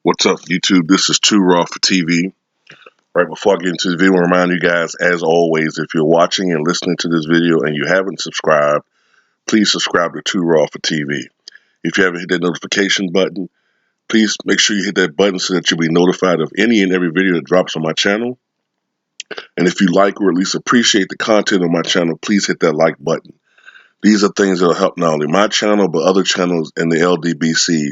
What's up, YouTube? This is Too Raw for TV. Right before I get into the video, I want to remind you guys, as always, if you're watching and listening to this video and you haven't subscribed, please subscribe to Too Raw for TV. If you haven't hit that notification button, please make sure you hit that button so that you'll be notified of any and every video that drops on my channel. And if you like or at least appreciate the content on my channel, please hit that like button. These are things that will help not only my channel, but other channels in the LDBC,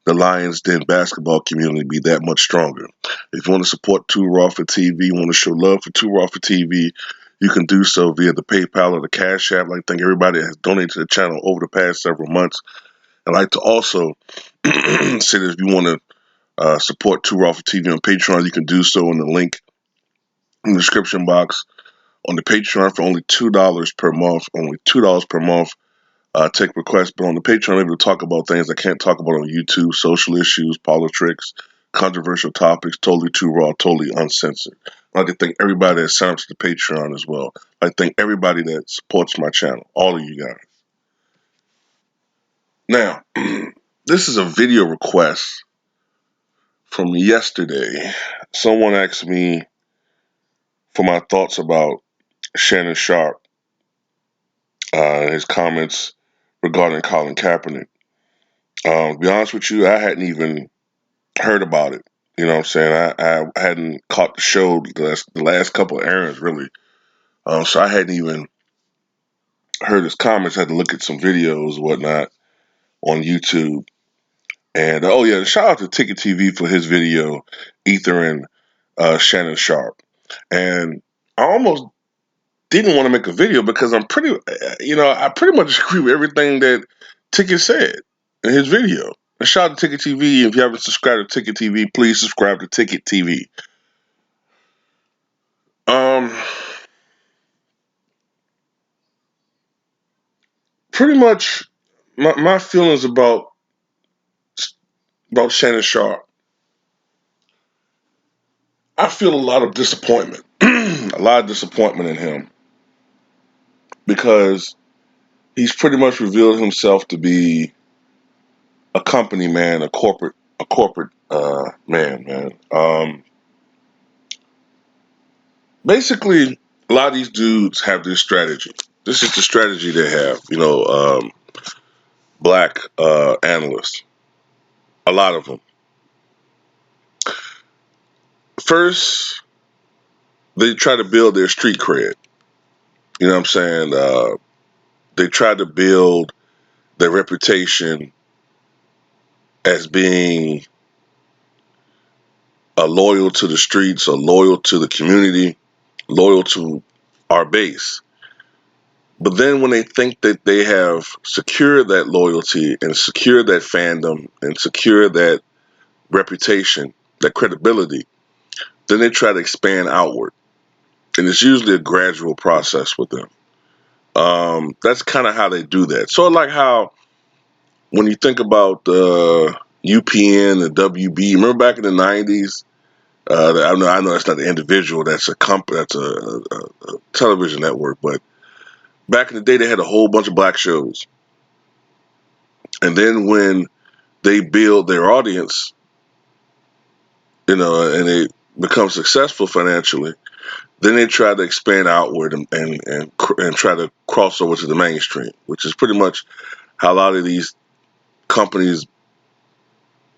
the Lions Den basketball community, be that much stronger. If you want to support Too Raw for TV, you want to show love for Too Raw for TV, you can do so via the PayPal or the Cash App. I'd like to thank everybody that has donated to the channel over the past several months. I'd like to also say that if you want to support Too Raw for TV on Patreon, you can do so in the link in the description box. On the Patreon for only $2 per month, take requests, but on the Patreon, I'm able to talk about things I can't talk about on YouTube, social issues, politics, controversial topics, totally too raw, totally uncensored. I'd like to thank everybody that signed up to the Patreon as well. I'd like to thank everybody that supports my channel, all of you guys. Now, this is a video request from yesterday. Someone asked me for my thoughts about Shannon Sharpe, his comments regarding Colin Kaepernick. To be honest with you, I hadn't even heard about it. You know what I'm saying? I hadn't caught the show the last couple of errands, really. So I hadn't even heard his comments. I had to look at some videos and whatnot on YouTube. And, oh, yeah, shout out to Ticket TV for his video, Ether and Shannon Sharpe. And I almost didn't want to make a video because I pretty much agree with everything that Ticket said in his video. And shout out to Ticket TV. If you haven't subscribed to Ticket TV, please subscribe to Ticket TV. Pretty much my feelings about Shannon Sharpe. I feel a lot of disappointment. A lot of disappointment in him. Because he's pretty much revealed himself to be a company man, a corporate man. Basically, a lot of these dudes have this strategy. This is the strategy they have. Black analysts. A lot of them. First, they try to build their street cred. You know what I'm saying? They try to build their reputation as being loyal to the streets, or loyal to the community, loyal to our base. But then when they think that they have secured that loyalty and secured that fandom and secured that reputation, that credibility, then they try to expand outward. And it's usually a gradual process with them. That's kind of how they do that. Sort of like how when you think about UPN and WB, remember back in the 90s? I know that's not the individual, that's a company, that's a television network, but back in the day they had a whole bunch of black shows. And then when they build their audience, and they become successful financially, then they try to expand outward and try to cross over to the mainstream, which is pretty much how a lot of these companies,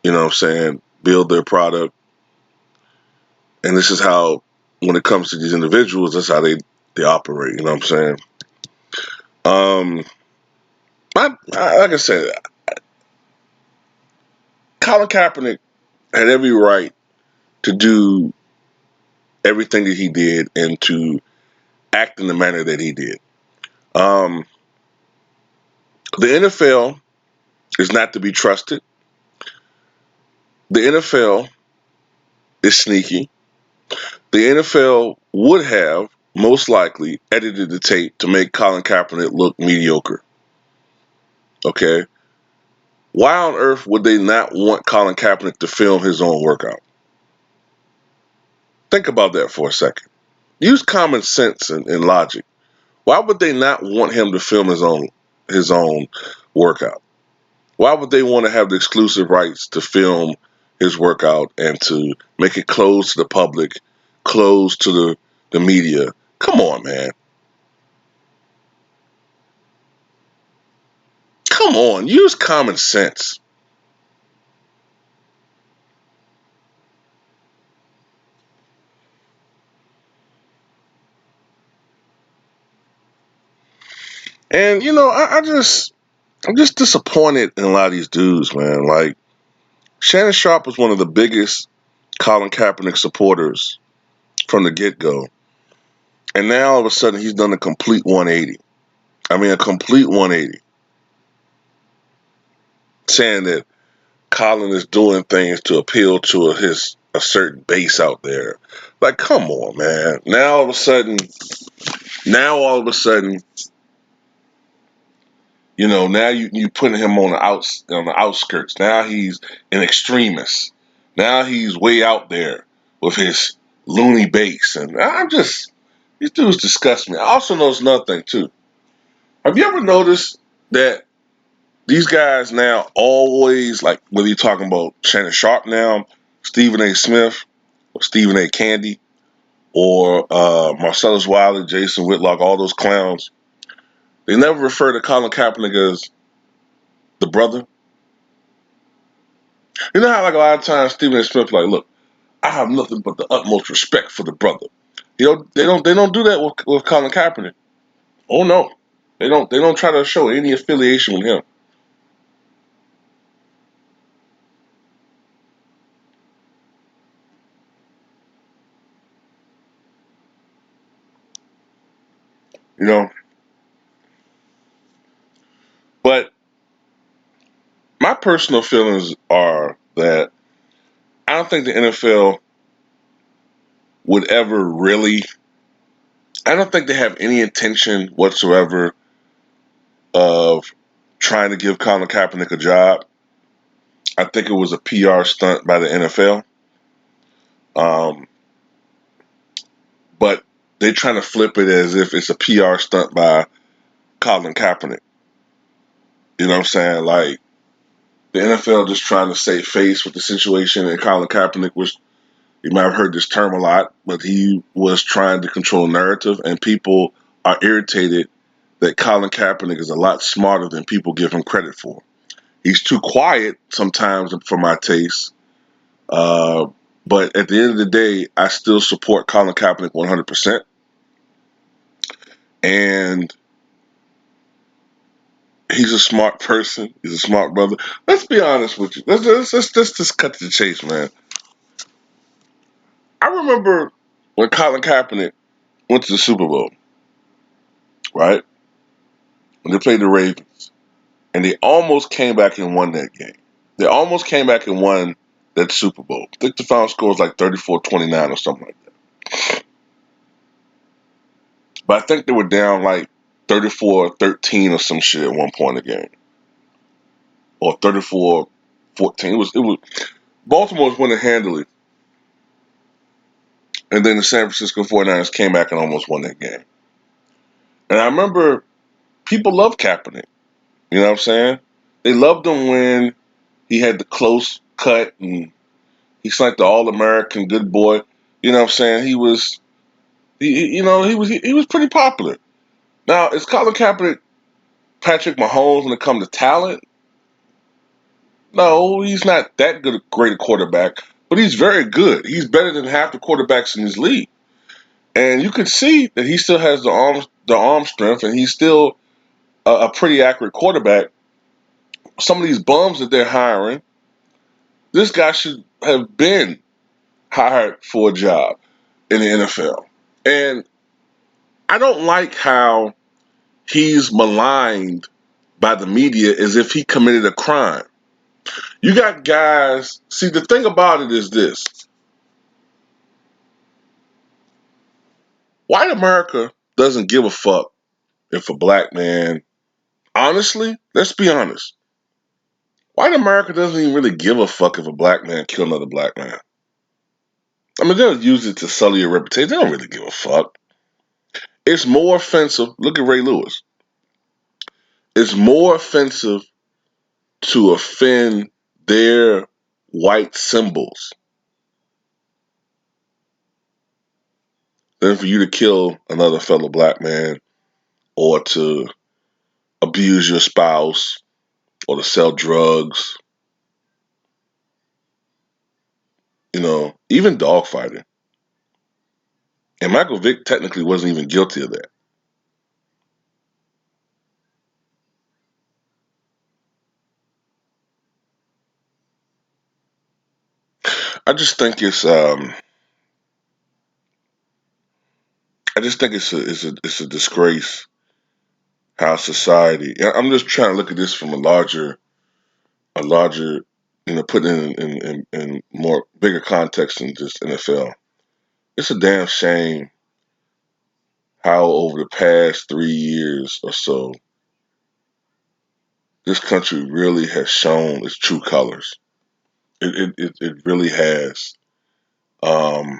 build their product. And this is how, when it comes to these individuals, that's how they operate. You know what I'm saying? Like I said, Colin Kaepernick had every right to do everything that he did and to act in the manner that he did. The NFL is not to be trusted. The NFL is sneaky. The NFL would have most likely edited the tape to make Colin Kaepernick look mediocre. Okay? Why on earth would they not want Colin Kaepernick to film his own workout? Think about that for a second. Use common sense and logic. Why would they not want him to film his own workout? Why would they want to have the exclusive rights to film his workout and to make it closed to the public, closed to the media. Come on, man. Come on. Use common sense. And I'm just disappointed in a lot of these dudes, man. Like Shannon Sharpe was one of the biggest Colin Kaepernick supporters from the get go, and now all of a sudden he's done a complete 180. I mean, a complete 180, saying that Colin is doing things to appeal to a certain base out there. Like, come on, man. Now all of a sudden, now you putting him on the outskirts. Now he's an extremist. Now he's way out there with his loony base, and I'm just these dudes disgust me. I also notice another thing too. Have you ever noticed that these guys now always, like whether you're talking about Shannon Sharpe now, Stephen A. Smith, or Stephen A. Candy, or Marcellus Wiley, Jason Whitlock, all those clowns, they never refer to Colin Kaepernick as the brother. You know how like a lot of times Stephen A. Smith like, look, I have nothing but the utmost respect for the brother. They don't do that with Colin Kaepernick. Oh no. They don't try to show any affiliation with him. You know? But my personal feelings are that I don't think the NFL would ever really I don't think they have any intention whatsoever of trying to give Colin Kaepernick a job. I think it was a PR stunt by the NFL. Um, but they're trying to flip it as if it's a PR stunt by Colin Kaepernick. You know what I'm saying? Like the NFL just trying to save face with the situation, and Colin Kaepernick was, you might have heard this term a lot, but he was trying to control narrative, and people are irritated that Colin Kaepernick is a lot smarter than people give him credit for. He's too quiet sometimes for my taste. Uh, but at the end of the day, I still support Colin Kaepernick 100%. And he's a smart person. He's a smart brother. Let's be honest with you. Let's just cut to the chase, man. I remember when Colin Kaepernick went to the Super Bowl, right? When they played the Ravens, and they almost came back and won that game. They almost came back and won that Super Bowl. I think the final score was like 34-29 or something like that. But I think they were down like 34-13 or some shit at one point in the game. Or 34-14. It was Baltimore was winning handily. And then the San Francisco 49ers came back and almost won that game. And I remember people loved Kaepernick. You know what I'm saying? They loved him when he had the close cut and he's like the all American good boy. You know what I'm saying? He was pretty popular. Now, is Colin Kaepernick Patrick Mahomes when it comes to talent? No, he's not that good, great a quarterback, but he's very good. He's better than half the quarterbacks in his league, and you can see that he still has the arm strength, and he's still a pretty accurate quarterback. Some of these bums that they're hiring, this guy should have been hired for a job in the NFL, and I don't like how he's maligned by the media as if he committed a crime. You got guys. See, the thing about it is this: white America doesn't give a fuck if a black man. Honestly, let's be honest. White America doesn't even really give a fuck if a black man kill another black man. I mean, they'll use it to sully your reputation. They don't really give a fuck. It's more offensive. Look at Ray Lewis. It's more offensive to offend their white symbols than for you to kill another fellow black man or to abuse your spouse or to sell drugs, even dogfighting. And Michael Vick technically wasn't even guilty of that. I just think it's a disgrace how society. I'm just trying to look at this from a larger, putting it in more bigger context than just NFL. It's a damn shame how over the past 3 years or so, this country really has shown its true colors. It really has. Um,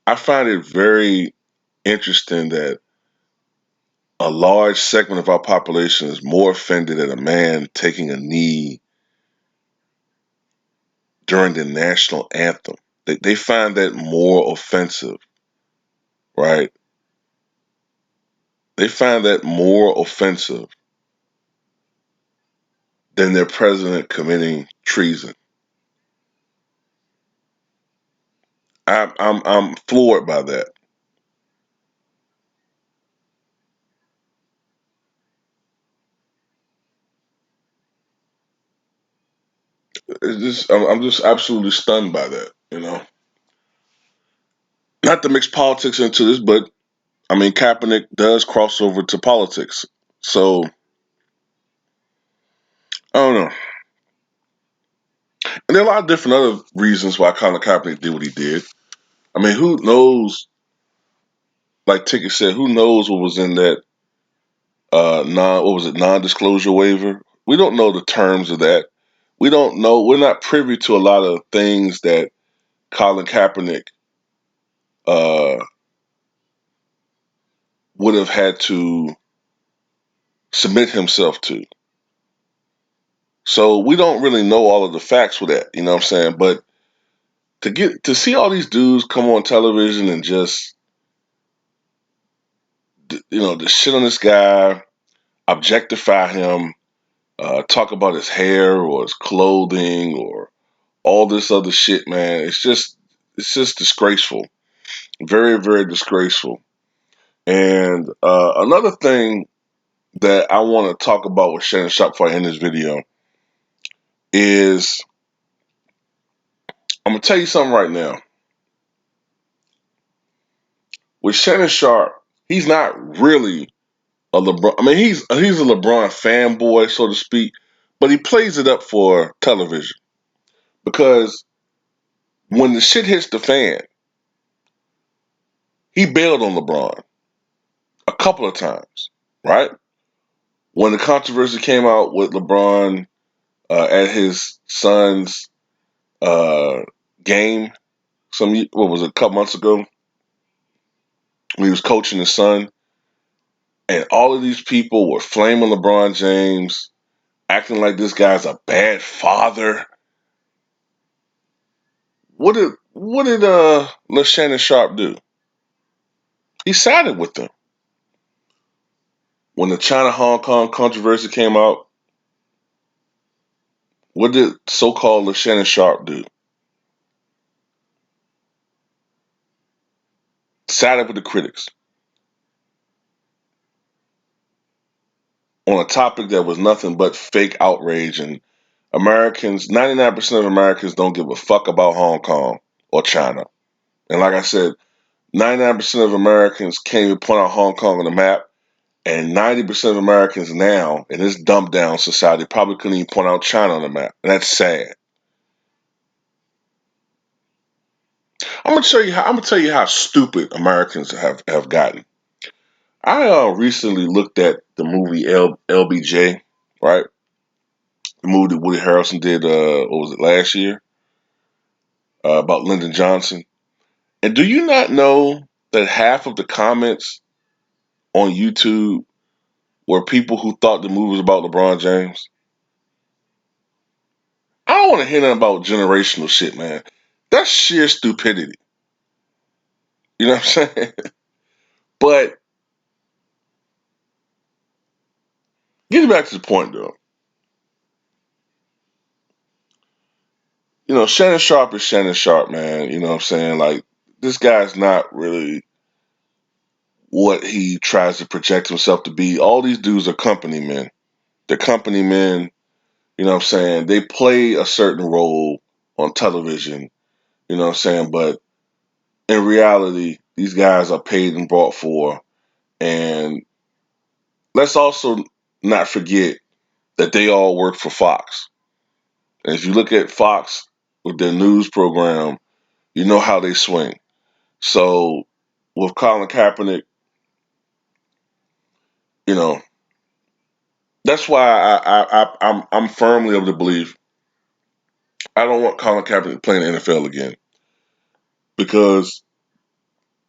I find it very interesting that a large segment of our population is more offended at a man taking a knee during the national anthem. They find that more offensive, right? They find that more offensive than their president committing treason. I'm floored by that. I'm just absolutely stunned by that. Not to mix politics into this, but I mean Kaepernick does cross over to politics, so I don't know. And there are a lot of different other reasons why Colin Kaepernick did what he did. I mean, who knows? Like Ticket said, who knows what was in that non-disclosure waiver? We don't know the terms of that. We don't know. We're not privy to a lot of things that Colin Kaepernick uh, would have had to submit himself to. So we don't really know all of the facts with that. You know what I'm saying? But to see all these dudes come on television and just to shit on this guy, objectify him, talk about his hair or his clothing or all this other shit, man. It's just disgraceful. Very, very disgraceful. And another thing that I want to talk about with Shannon Sharpe before I end this video is I'm gonna tell you something right now. With Shannon Sharpe, he's not really a LeBron. I mean, he's a LeBron fanboy, so to speak, but he plays it up for television because when the shit hits the fan, he bailed on LeBron a couple of times, right? When the controversy came out with LeBron at his son's uh, game, what was it, a couple months ago, when he was coaching his son, and all of these people were flaming LeBron James, acting like this guy's a bad father. What did Shannon Sharpe do? He sided with them. When the China Hong Kong controversy came out, what did so-called Shannon Sharpe do? Sided with the critics on a topic that was nothing but fake outrage, and 99% of Americans don't give a fuck about Hong Kong or China. And like I said, 99% of Americans can't even point out Hong Kong on the map. And 90% of Americans now, in this dumbed down society, probably couldn't even point out China on the map. And that's sad. I'm gonna tell you how stupid Americans have gotten. I recently looked at the movie LBJ, right? The movie that Woody Harrelson did, what was it, last year? About Lyndon Johnson. And do you not know that half of the comments on YouTube were people who thought the movie was about LeBron James? I don't want to hear nothing about generational shit, man. That's sheer stupidity. You know what I'm saying? But getting back to the point, though, Shannon Sharpe is Shannon Sharpe, man. You know what I'm saying? Like, this guy's not really what he tries to project himself to be. All these dudes are company men. They're company men. You know what I'm saying? They play a certain role on television. You know what I'm saying? But in reality, these guys are paid and brought for. And let's also not forget that they all work for Fox. And if you look at Fox with their news program, you know how they swing. So with Colin Kaepernick, you know, that's why I'm firmly of the belief I don't want Colin Kaepernick playing the NFL again, because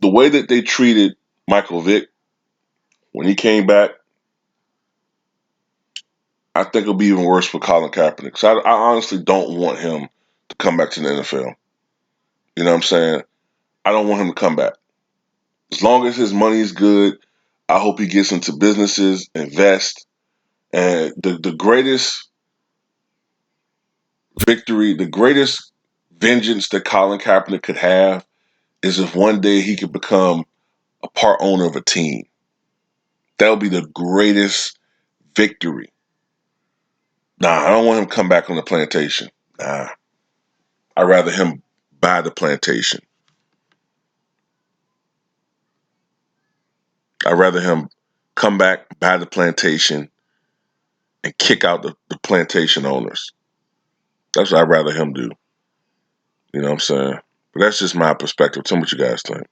the way that they treated Michael Vick when he came back, I think it'll be even worse for Colin Kaepernick. So I honestly don't want him to come back to the NFL. You know what I'm saying? I don't want him to come back. As long as his money is good, I hope he gets into businesses, invest, and the greatest victory, the greatest vengeance that Colin Kaepernick could have is if one day he could become a part owner of a team. That would be the greatest victory. Nah, I don't want him to come back on the plantation. Nah, I'd rather him buy the plantation. I'd rather him come back, buy the plantation, and kick out the plantation owners. That's what I'd rather him do. You know what I'm saying? But that's just my perspective. Tell me what you guys think.